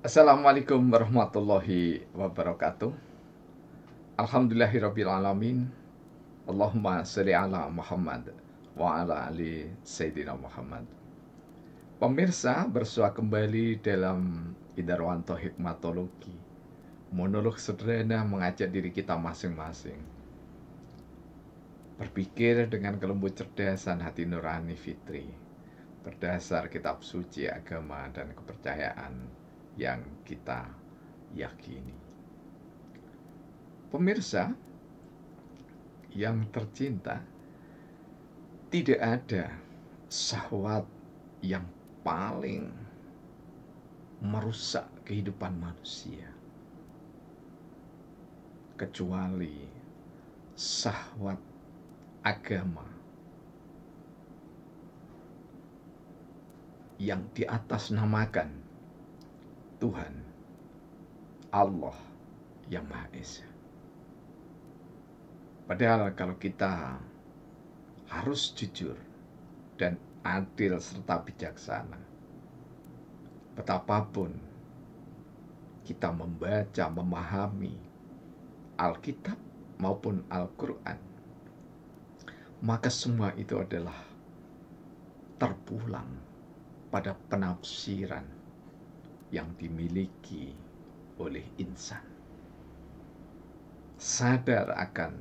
Assalamualaikum warahmatullahi wabarakatuh. Alhamdulillahirrabbilalamin. Allahumma sholli ala Muhammad wa ala ali Sayyidina Muhammad. Pemirsa, bersua kembali dalam Idarwanto Hikmatologi, monolog sederhana mengajak diri kita masing-masing berpikir dengan kelembut cerdasan hati nurani fitri, berdasar kitab suci agama dan kepercayaan yang kita yakini. Pemirsa yang tercinta, tidak ada syahwat yang paling merusak kehidupan manusia kecuali syahwat agama yang diatasnamakan Tuhan Allah yang Maha Esa. Padahal kalau kita harus jujur dan adil serta bijaksana, betapapun kita membaca, memahami Alkitab maupun Al-Quran, maka semua itu adalah terpulang pada penafsiran yang dimiliki oleh insan. Sadar akan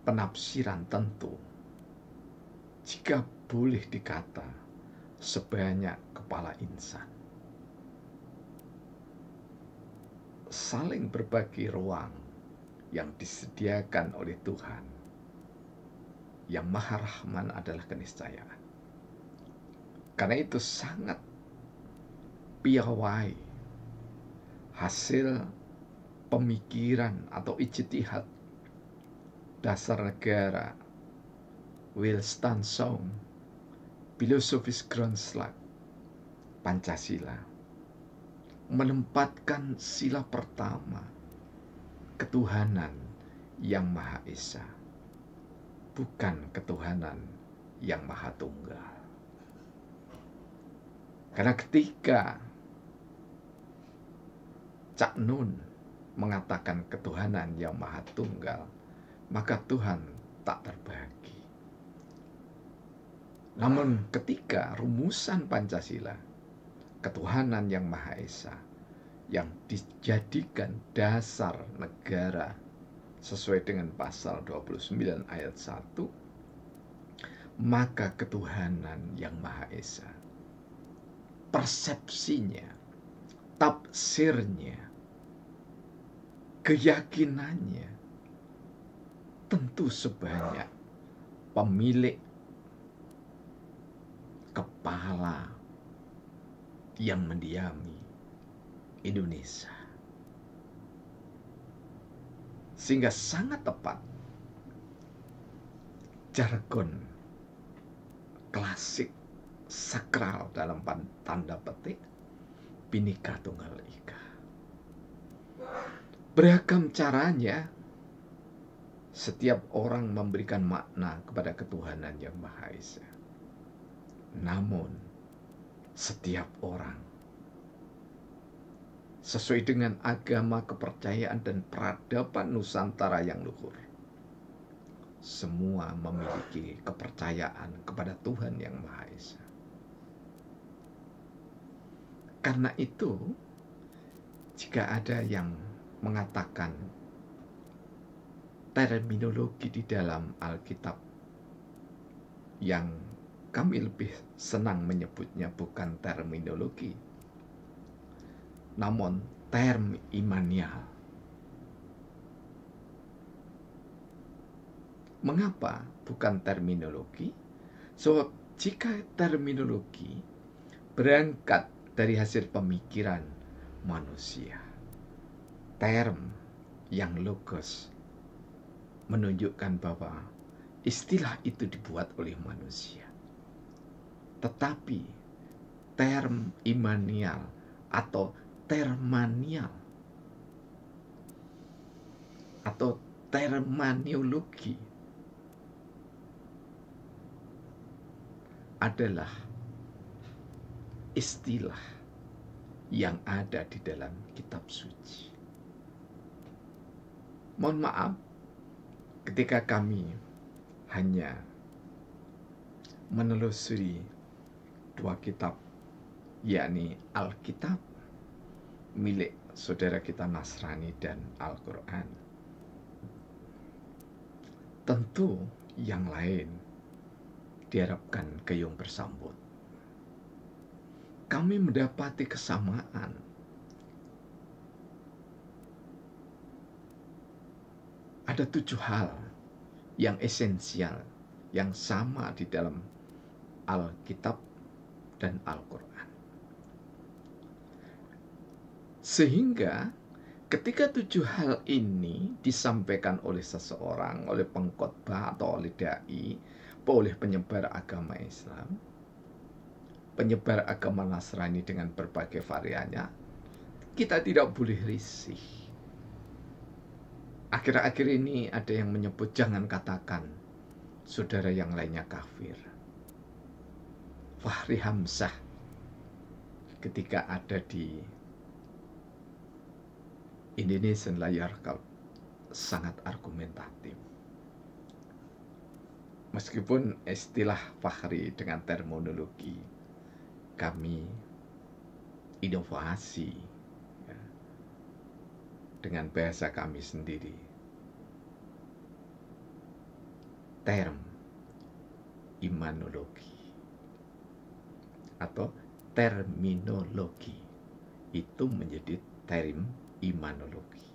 penafsiran tentu, jika boleh dikata, sebanyak kepala insan. Saling berbagi ruang yang disediakan oleh Tuhan yang Maha Rahman adalah keniscayaan. Karena itu sangat piawai hasil pemikiran atau ijtihad dasar negara Winston Churchill, filosofis Grundslag Pancasila, menempatkan sila pertama ketuhanan yang Maha Esa, bukan ketuhanan yang Maha Tunggal. Karena ketika Cak Nun mengatakan ketuhanan yang Maha Tunggal, maka Tuhan tak terbagi. Namun ketika rumusan Pancasila, ketuhanan yang Maha Esa, yang dijadikan dasar negara sesuai dengan pasal 29 ayat 1, maka ketuhanan yang Maha Esa, persepsinya, tafsirnya, keyakinannya tentu sebanyak pemilik kepala yang mendiami Indonesia. Sehingga sangat tepat jargon klasik sakral dalam tanda petik Bhinneka Tunggal Ika. Beragam caranya setiap orang memberikan makna kepada ketuhanan yang Maha Esa. Namun setiap orang sesuai dengan agama, kepercayaan, dan peradaban Nusantara yang luhur, semua memiliki kepercayaan kepada Tuhan yang Maha Esa. Karena itu, jika ada yang mengatakan terminologi di dalam Alkitab yang kami lebih senang menyebutnya bukan terminologi, namun term imanial. Mengapa bukan terminologi? So, jika terminologi berangkat dari hasil pemikiran manusia, term yang logos menunjukkan bahwa istilah itu dibuat oleh manusia. Tetapi term imanial atau termanial atau termaniologi adalah istilah yang ada di dalam kitab suci. Mohon maaf ketika kami hanya menelusuri dua kitab, yakni Alkitab milik saudara kita Nasrani dan Al-Quran. Tentu yang lain diharapkan gayung bersambut. Kami mendapati kesamaan. Ada 7 hal yang esensial, yang sama di dalam Alkitab dan Al-Quran. Sehingga ketika 7 hal ini disampaikan oleh seseorang, oleh pengkhotbah atau oleh dai, oleh penyebar agama Islam, penyebar agama Nasrani dengan berbagai variannya, kita tidak boleh risih. Akhir-akhir ini ada yang menyebut jangan katakan saudara yang lainnya kafir. Fahri Hamzah ketika ada di Indonesian Layar sangat argumentatif. Meskipun istilah Fahri dengan terminologi kami inovasi ya, dengan bahasa kami sendiri. Term imanologi atau terminologi itu menjadi term imanologi.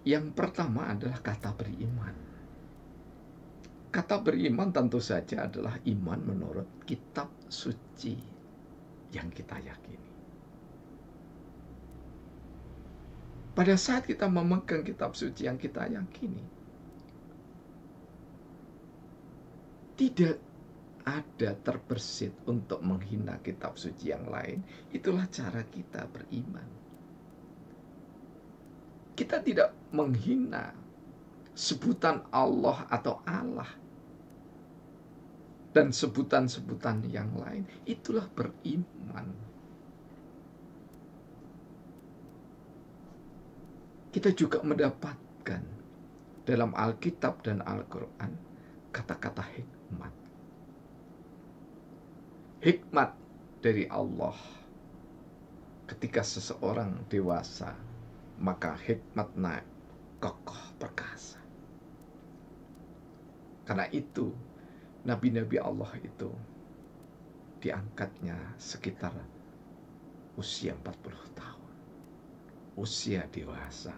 Yang pertama adalah kata beriman. Kata beriman tentu saja adalah iman menurut kitab suci yang kita yakini. Pada saat kita memegang kitab suci yang kita yakini, tidak ada terbersit untuk menghina kitab suci yang lain. Itulah cara kita beriman. Kita tidak menghina sebutan Allah atau Allah dan sebutan-sebutan yang lain. Itulah beriman. Kita juga mendapatkan dalam Alkitab dan Al-Quran kata-kata hikmat. Hikmat dari Allah. Ketika seseorang dewasa, maka hikmat naik, kokoh, perkasa. Karena itu, nabi-nabi Allah itu diangkatnya sekitar usia 40 tahun. Usia dewasa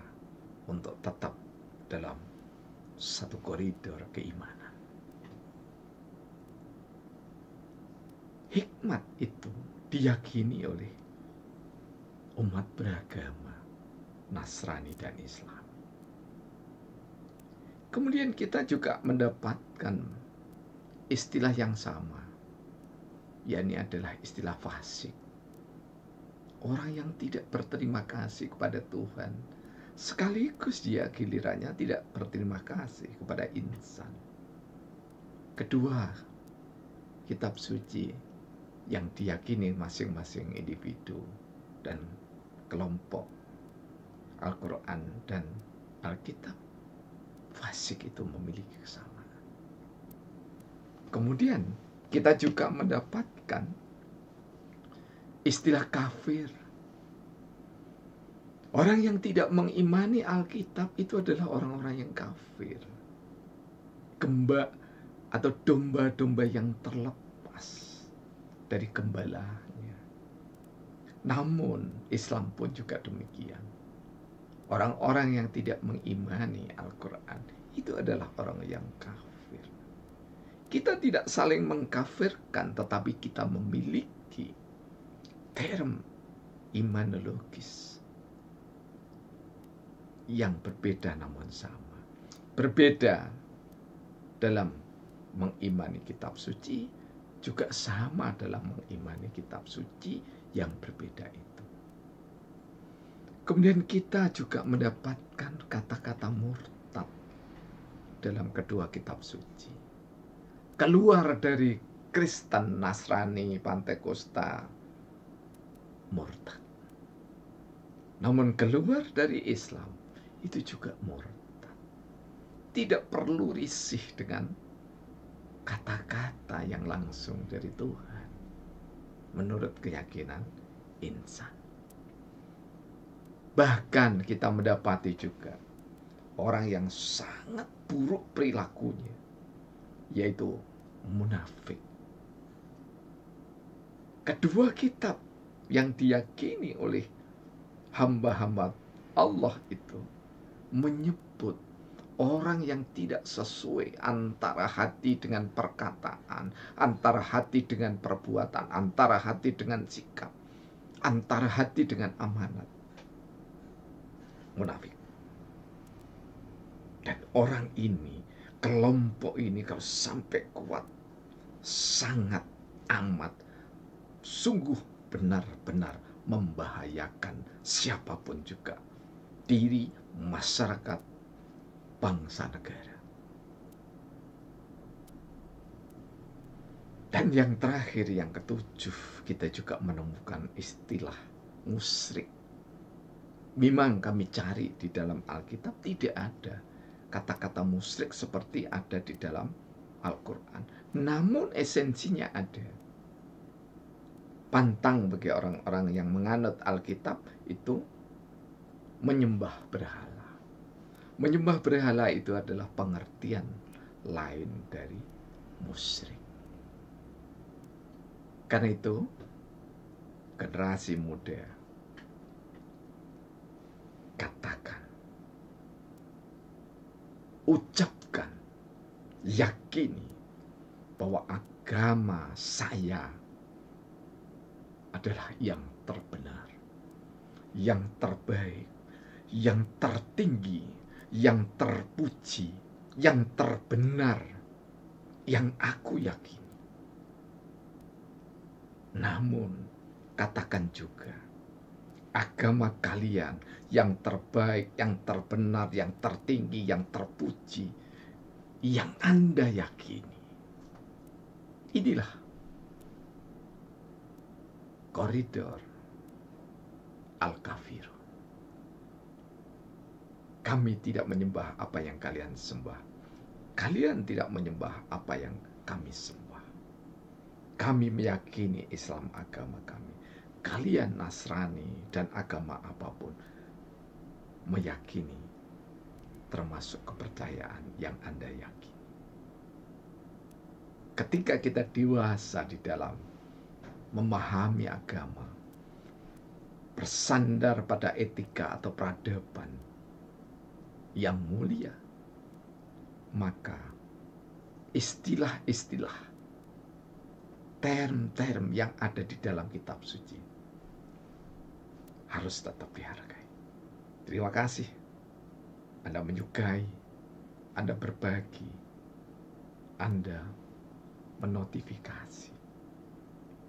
untuk tetap dalam satu koridor keimanan. Hikmat itu diyakini oleh umat beragama Nasrani dan Islam. Kemudian kita juga mendapatkan istilah yang sama, yakni adalah istilah fasik. Orang yang tidak berterima kasih kepada Tuhan, sekaligus dia gilirannya tidak berterima kasih kepada insan. Kedua, kitab suci yang diyakini masing-masing individu dan kelompok, Al-Quran dan Alkitab, fasik itu memiliki kesamaan. Kemudian kita juga mendapatkan istilah kafir. Orang yang tidak mengimani Alkitab itu adalah orang-orang yang kafir. Atau domba-domba yang terlepas dari gembalanya. Namun Islam pun juga demikian. Orang-orang yang tidak mengimani Al-Quran itu adalah orang yang kafir. Kita tidak saling mengkafirkan, tetapi kita memiliki term imanologis yang berbeda namun sama. Berbeda dalam mengimani kitab suci, juga sama dalam mengimani kitab suci yang berbeda itu. Kemudian kita juga mendapatkan kata-kata murtad dalam kedua kitab suci. Keluar dari Kristen, Nasrani, Pantekosta, murtad. Namun keluar dari Islam itu juga murtad. Tidak perlu risih dengan kata-kata yang langsung dari Tuhan menurut keyakinan insan. Bahkan kita mendapati juga orang yang sangat buruk perilakunya, yaitu munafik. Kedua kitab yang diyakini oleh hamba-hamba Allah itu menyebut orang yang tidak sesuai antara hati dengan perkataan, antara hati dengan perbuatan, antara hati dengan sikap, antara hati dengan amanat. Munafik. Dan orang ini, kelompok ini kalau sampai kuat, sangat amat, sungguh benar-benar membahayakan siapapun juga, diri, masyarakat, bangsa, negara. Dan yang terakhir, yang ketujuh, kita juga menemukan istilah musyrik. Memang kami cari di dalam Alkitab tidak ada kata-kata musyrik seperti ada di dalam Al-Quran. Namun esensinya ada. Pantang bagi orang-orang yang menganut Alkitab itu menyembah berhala. Menyembah berhala itu adalah pengertian lain dari musyrik. Karena itu, generasi muda, katakan, ucapkan, yakini bahwa agama saya adalah yang terbenar, yang terbaik, yang tertinggi, yang terpuji, yang terbenar, yang aku yakini. Namun, katakan juga, agama kalian yang terbaik, yang terbenar, yang tertinggi, yang terpuji, yang Anda yakini. Inilah koridor Al-Kafirun. Kami tidak menyembah apa yang kalian sembah. Kalian tidak menyembah apa yang kami sembah. Kami meyakini Islam agama kami. Kalian Nasrani dan agama apapun meyakini termasuk kepercayaan yang Anda yakini. Ketika kita dewasa di dalam memahami agama, bersandar pada etika atau peradaban yang mulia, maka istilah-istilah, term-term yang ada di dalam kitab suci harus tetap dihargai. Terima kasih Anda menyukai, Anda berbagi, Anda menotifikasi,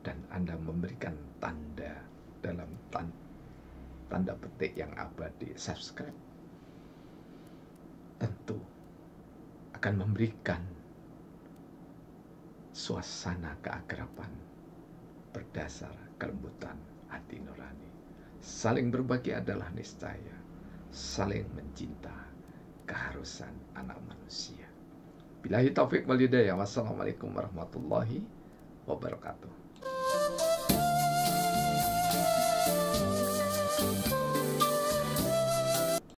dan Anda memberikan tanda dalam tanda petik yang abadi, subscribe. Tentu akan memberikan suasana keakraban berdasar kelembutan hati nurani. Saling berbagi adalah niscaya, saling mencinta keharusan anak manusia. Billahi taufik wal hidayah. Wassalamualaikum warahmatullahi wabarakatuh.